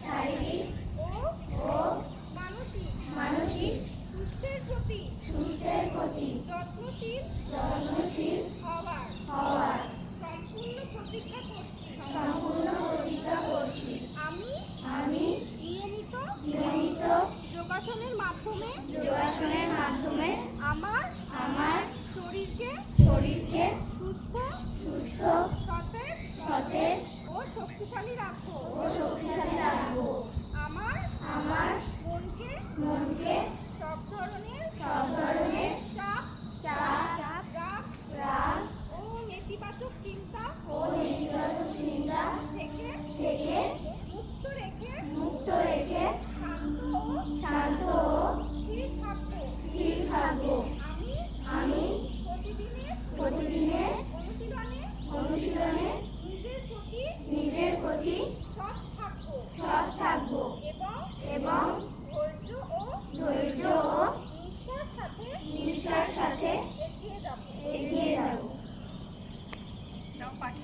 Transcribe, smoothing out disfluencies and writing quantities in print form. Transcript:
শারীরিক ও ও মানসিক মানসিক সুস্থের প্রতি যত্নশীল হওয়ার হওয়ার সম্পূর্ণ প্রতিজ্ঞা করছি। আমি আমি নিয়মিত নিয়মিত যোগাসনের মাধ্যমে আমার আমার শরীরকে সুস্থ সুস্থ সতেজ ও শক্তিশালী রাখবো। আমার মনকে সব ধরনের চাপ রাগ ও নেতিবাচক চিন্তা চিন্তা থেকে মুক্ত রেখে শান্ত ও স্থির থাকবো। আমি প্রতিদিনের অনুশীলনে অনুশীলনে নিজের প্রতি সৎ